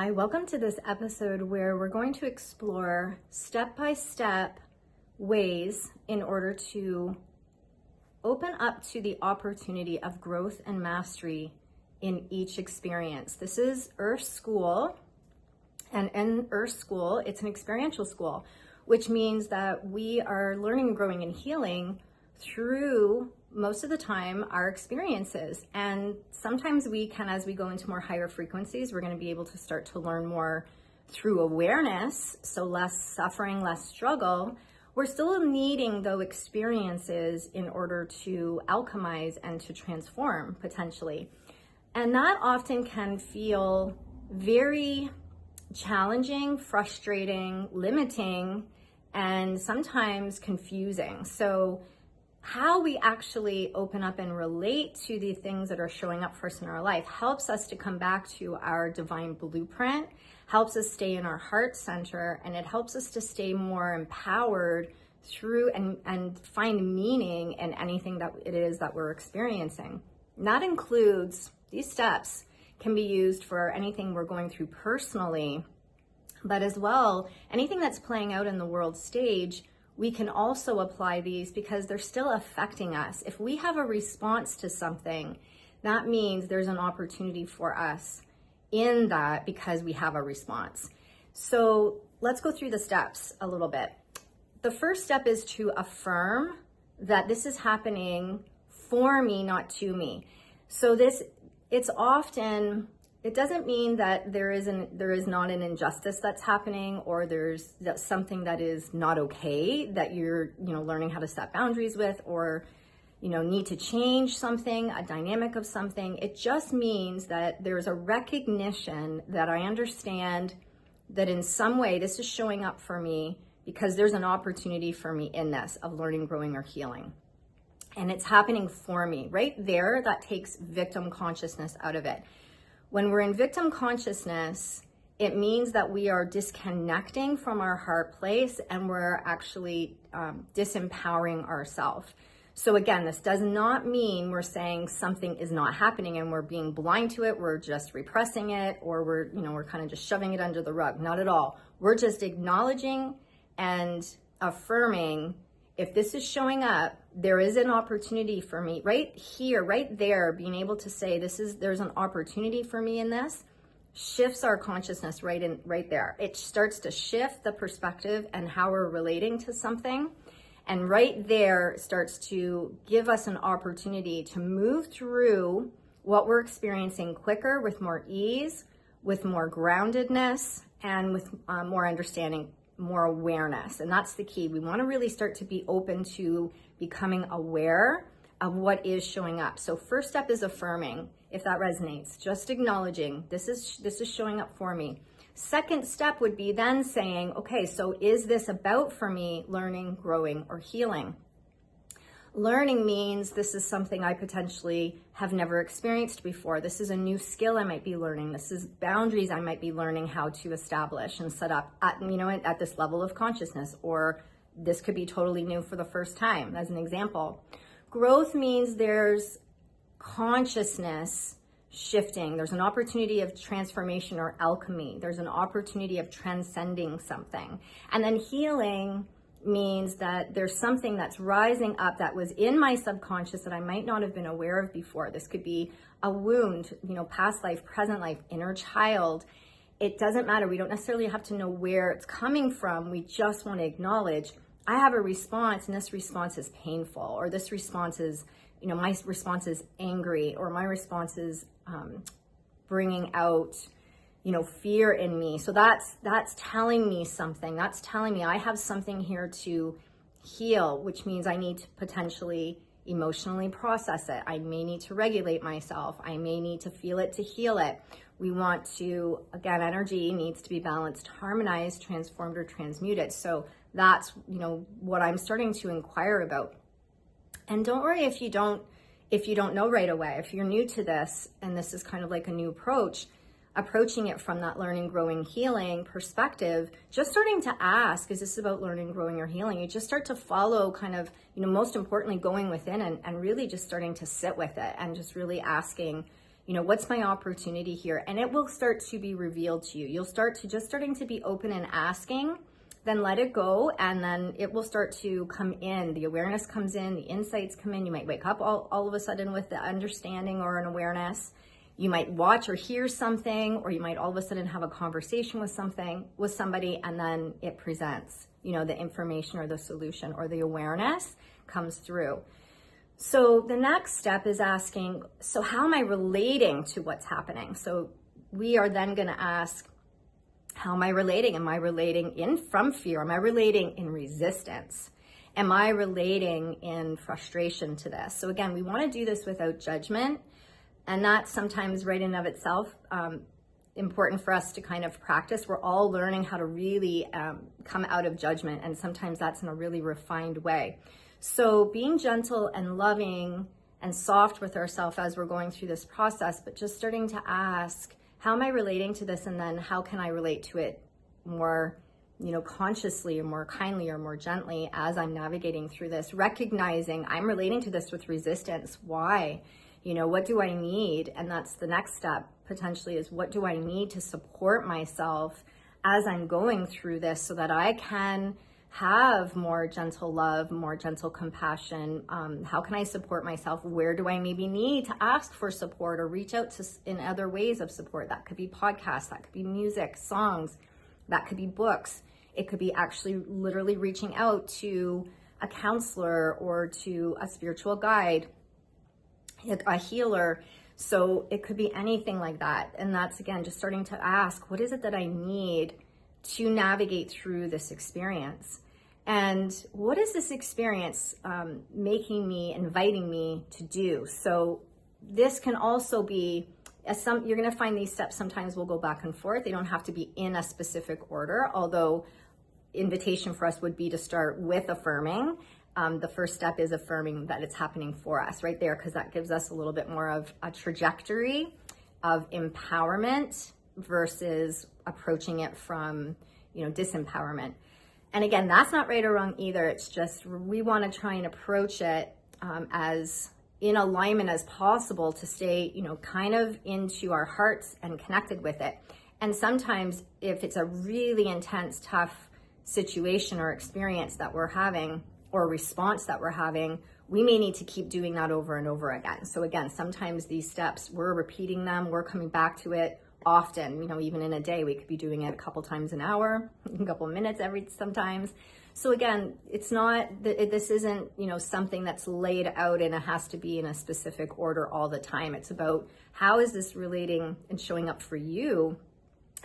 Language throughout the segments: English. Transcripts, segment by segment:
Hi, welcome to this episode where we're going to explore step-by-step ways in order to open up to the opportunity of growth and mastery in each experience. This is Earth School, and in Earth School, it's an experiential school, which means that we are learning, growing, and healing through most of the time our experiences. And sometimes we can, as we go into more higher frequencies, we're going to be able to start to learn more through awareness, so less suffering, less struggle. We're still needing those experiences in order to alchemize and to transform potentially. And that often can feel very challenging, frustrating, limiting, and sometimes confusing. So how we actually open up and relate to the things that are showing up for us in our life helps us to come back to our divine blueprint, helps us stay in our heart center, and it helps us to stay more empowered through and find meaning in anything that it is that we're experiencing. And that includes, these steps can be used for anything we're going through personally, but as well, anything that's playing out in the world stage. We can also apply these because they're still affecting us. If we have a response to something, that means there's an opportunity for us in that because we have a response. So let's go through the steps a little bit. The first step is to affirm that this is happening for me, not to me. So it doesn't mean that there is not an injustice that's happening, or there's something that is not okay that you're learning how to set boundaries with, or need to change something, a dynamic of something. It just means that there's a recognition that I understand that in some way this is showing up for me because there's an opportunity for me in this of learning, growing, or healing. And it's happening for me. Right there, that takes victim consciousness out of it. When we're in victim consciousness, it means that we are disconnecting from our heart place and we're actually disempowering ourselves. So again, this does not mean we're saying something is not happening and we're being blind to it, we're just repressing it, or we're kind of just shoving it under the rug. Not at all. We're just acknowledging and affirming, if this is showing up, there is an opportunity for me right here, right there, being able to say there's an opportunity for me in this, shifts our consciousness right there. It starts to shift the perspective and how we're relating to something. And right there starts to give us an opportunity to move through what we're experiencing quicker, with more ease, with more groundedness, and with more understanding, more awareness. And that's the key. We want to really start to be open to becoming aware of what is showing up. So first step is affirming, if that resonates, just acknowledging this is showing up for me. Second step would be then saying, okay, so is this about for me learning, growing, or healing? Learning means this is something I potentially have never experienced before. This is a new skill I might be learning. This is boundaries I might be learning how to establish and set up at this level of consciousness, or this could be totally new for the first time, as an example. Growth means there's consciousness shifting. There's an opportunity of transformation or alchemy. There's an opportunity of transcending something. And then healing means that there's something that's rising up that was in my subconscious that I might not have been aware of before. This could be a wound, past life, present life, inner child. It doesn't matter. We don't necessarily have to know where it's coming from. We just want to acknowledge, I have a response and this response is painful, or this response is, my response is angry, or my response is bringing out fear in me. So that's telling me something. That's telling me I have something here to heal, which means I need to potentially emotionally process it. I may need to regulate myself. I may need to feel it to heal it. We want to, again, energy needs to be balanced, harmonized, transformed, or transmuted. So that's, what I'm starting to inquire about. And don't worry if you don't know right away. If you're new to this and this is kind of like a new approaching it from that learning, growing, healing perspective, just starting to ask, is this about learning, growing, or healing? You just start to follow kind of, most importantly, going within and really just starting to sit with it and just really asking, what's my opportunity here? And it will start to be revealed to you. You'll start to starting to be open and asking, then let it go. And then it will start to come in. The awareness comes in, the insights come in. You might wake up all of a sudden with the understanding or an awareness. You might watch or hear something, or you might all of a sudden have a conversation with somebody, and then it presents, the information or the solution or the awareness comes through. So the next step is asking, so how am I relating to what's happening? So we are then going to ask, how am I relating? Am I relating from fear? Am I relating in resistance? Am I relating in frustration to this? So again, we want to do this without judgment. And that's sometimes right in of itself important for us to kind of practice. We're all learning how to really come out of judgment. And sometimes that's in a really refined way. So being gentle and loving and soft with ourselves as we're going through this process, but just starting to ask, how am I relating to this? And then how can I relate to it more, consciously or more kindly or more gently as I'm navigating through this, recognizing I'm relating to this with resistance. Why? What do I need? And that's the next step potentially, is what do I need to support myself as I'm going through this so that I can have more gentle love, more gentle compassion? How can I support myself? Where do I maybe need to ask for support or reach out to in other ways of support? That could be podcasts, that could be music, songs, that could be books. It could be actually literally reaching out to a counselor or to a spiritual guide, a healer. So it could be anything like that. And that's, again, just starting to ask, what is it that I need to navigate through this experience? And what is this experience inviting me to do? So this can also be, you're going to find these steps sometimes will go back and forth. They don't have to be in a specific order, although invitation for us would be to start with affirming. The first step is affirming that it's happening for us right there, because that gives us a little bit more of a trajectory of empowerment versus approaching it from, disempowerment. And again, that's not right or wrong either. It's just we want to try and approach it as in alignment as possible to stay, kind of into our hearts and connected with it. And sometimes if it's a really intense, tough situation or experience that we're having, or response that we're having, we may need to keep doing that over and over again. So again, sometimes these steps, we're repeating them, we're coming back to it often, even in a day, we could be doing it a couple times an hour, a couple of minutes sometimes. So again, it's not, this isn't, something that's laid out and it has to be in a specific order all the time. It's about how is this relating and showing up for you?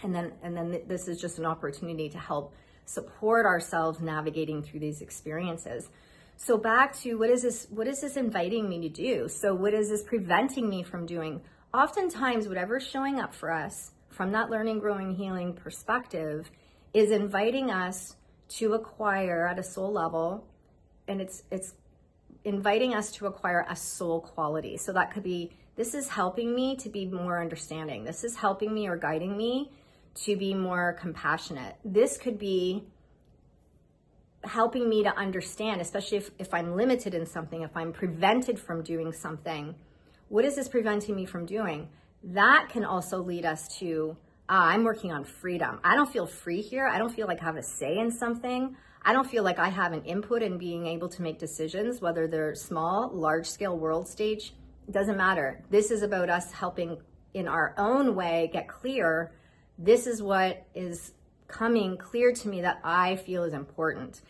And then this is just an opportunity to help support ourselves navigating through these experiences. So back to what is this inviting me to do? So what is this preventing me from doing? Oftentimes, whatever's showing up for us from that learning, growing, healing perspective is inviting us to acquire at a soul level, and it's inviting us to acquire a soul quality. So that could be, this is helping me to be more understanding. This is helping me or guiding me to be more compassionate. This could be helping me to understand, especially if I'm limited in something, if I'm prevented from doing something, what is this preventing me from doing? That can also lead us to, I'm working on freedom. I don't feel free here. I don't feel like I have a say in something. I don't feel like I have an input in being able to make decisions, whether they're small, large scale, world stage, it doesn't matter. This is about us helping in our own way get clear. This is what is coming clear to me that I feel is important.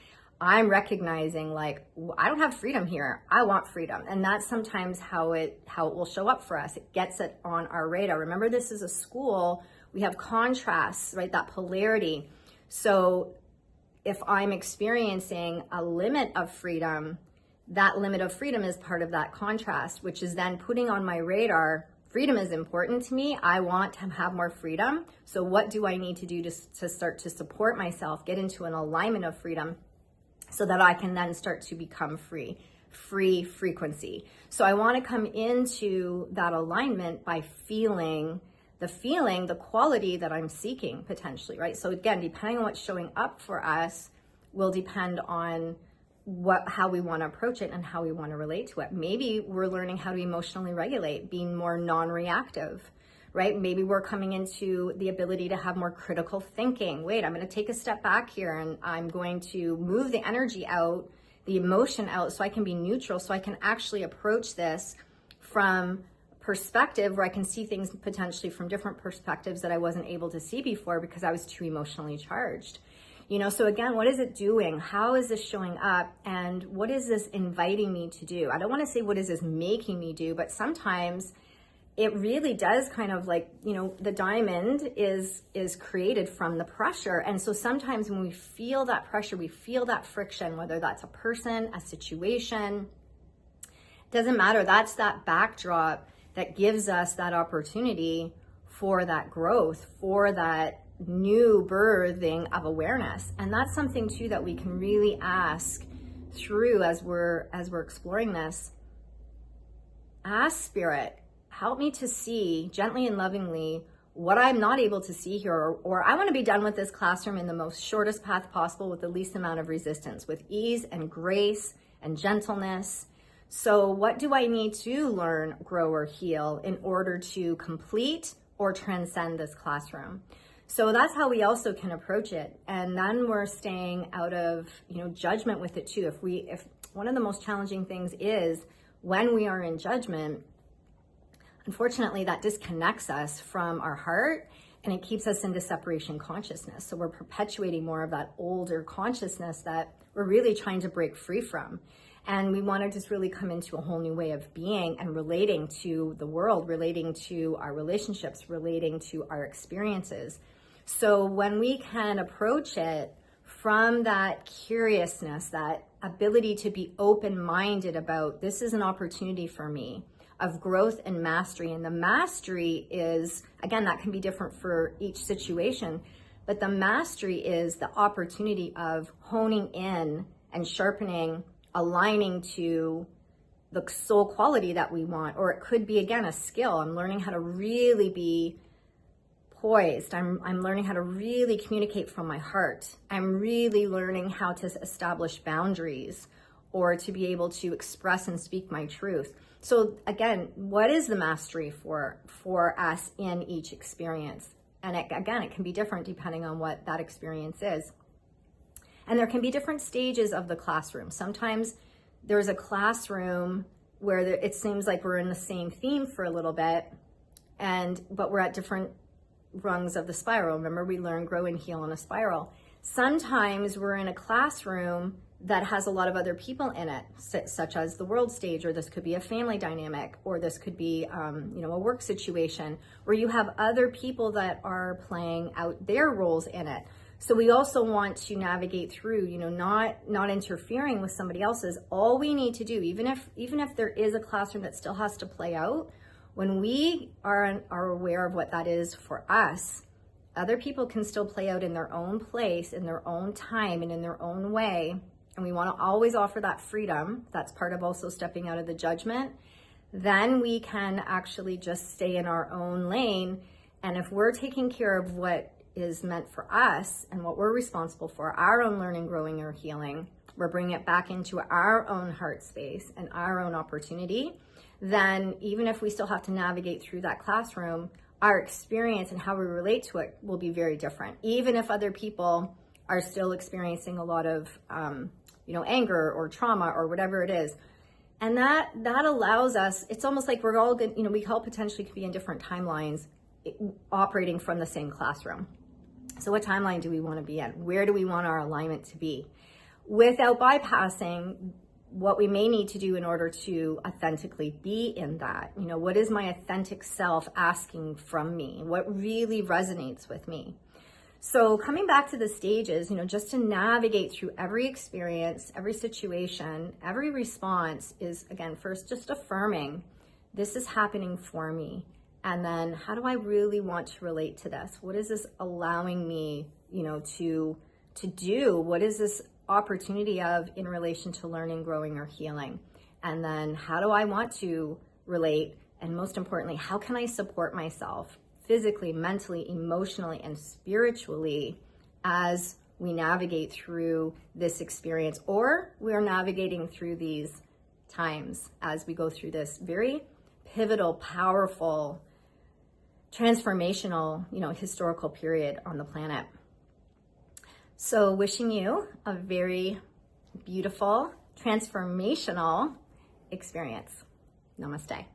I'm recognizing like, I don't have freedom here. I want freedom. And that's sometimes how it will show up for us. It gets it on our radar. Remember, this is a school. We have contrasts, right? That polarity. So if I'm experiencing a limit of freedom, that limit of freedom is part of that contrast, which is then putting on my radar, freedom is important to me. I want to have more freedom. So what do I need to do to start to support myself, get into an alignment of freedom so that I can then start to become free frequency. So I want to come into that alignment by feeling, the quality that I'm seeking potentially, right? So again, depending on what's showing up for us will depend on how we want to approach it and how we want to relate to it. Maybe we're learning how to emotionally regulate, being more non-reactive, right? Maybe we're coming into the ability to have more critical thinking. Wait, I'm going to take a step back here and I'm going to move the energy out, the emotion out, so I can be neutral, so I can actually approach this from perspective where I can see things potentially from different perspectives that I wasn't able to see before because I was too emotionally charged. So again, what is it doing? How is this showing up? And what is this inviting me to do? I don't want to say what is this making me do, but sometimes it really does kind of like, the diamond is created from the pressure. And so sometimes when we feel that pressure, we feel that friction, whether that's a person, a situation, doesn't matter. That's that backdrop that gives us that opportunity for that growth, for that new birthing of awareness. And that's something too that we can really ask through as we're exploring this. Ask Spirit, help me to see gently and lovingly what I'm not able to see here, or I want to be done with this classroom in the most shortest path possible with the least amount of resistance, with ease and grace and gentleness. So what do I need to learn, grow, or heal in order to complete or transcend this classroom? So that's how we also can approach it. And then we're staying out of, judgment with it too. If one of the most challenging things is when we are in judgment, unfortunately, that disconnects us from our heart and it keeps us into separation consciousness. So we're perpetuating more of that older consciousness that we're really trying to break free from. And we want to just really come into a whole new way of being and relating to the world, relating to our relationships, relating to our experiences. So when we can approach it from that curiousness, that ability to be open-minded about this is an opportunity for me of growth and mastery. And the mastery is, again, that can be different for each situation, but the mastery is the opportunity of honing in and sharpening, aligning to the soul quality that we want. Or it could be, again, a skill. I'm learning how to really be poised. I'm learning how to really communicate from my heart. I'm really learning how to establish boundaries or to be able to express and speak my truth. So again, what is the mastery for us in each experience? And it can be different depending on what that experience is. And there can be different stages of the classroom. Sometimes there's a classroom where it seems like we're in the same theme for a little bit, but we're at different rungs of the spiral. Remember, we learn, grow, and heal in a spiral. Sometimes we're in a classroom that has a lot of other people in it, such as the world stage, or this could be a family dynamic, or this could be, a work situation where you have other people that are playing out their roles in it. So we also want to navigate through, not interfering with somebody else's. All we need to do, even if there is a classroom that still has to play out, when we are aware of what that is for us, other people can still play out in their own place, in their own time, and in their own way. And we want to always offer that freedom. That's part of also stepping out of the judgment. Then we can actually just stay in our own lane. And if we're taking care of what is meant for us and what we're responsible for, our own learning, growing, or healing, we're bringing it back into our own heart space and our own opportunity, then even if we still have to navigate through that classroom, our experience and how we relate to it will be very different. Even if other people are still experiencing a lot of, anger or trauma or whatever it is. And that allows us, it's almost like we're all good, we all potentially could be in different timelines operating from the same classroom. So what timeline do we want to be in? Where do we want our alignment to be? Without bypassing what we may need to do in order to authentically be in that. What is my authentic self asking from me? What really resonates with me? So coming back to the stages, just to navigate through every experience, every situation, every response is, again, first just affirming this is happening for me. And then how do I really want to relate to this? What is this allowing me, to do? What is this opportunity of in relation to learning, growing, or healing? And then how do I want to relate? And most importantly, how can I support myself physically, mentally, emotionally, and spiritually as we navigate through this experience, or we are navigating through these times as we go through this very pivotal, powerful, transformational, historical period on the planet. So wishing you a very beautiful, transformational experience. Namaste.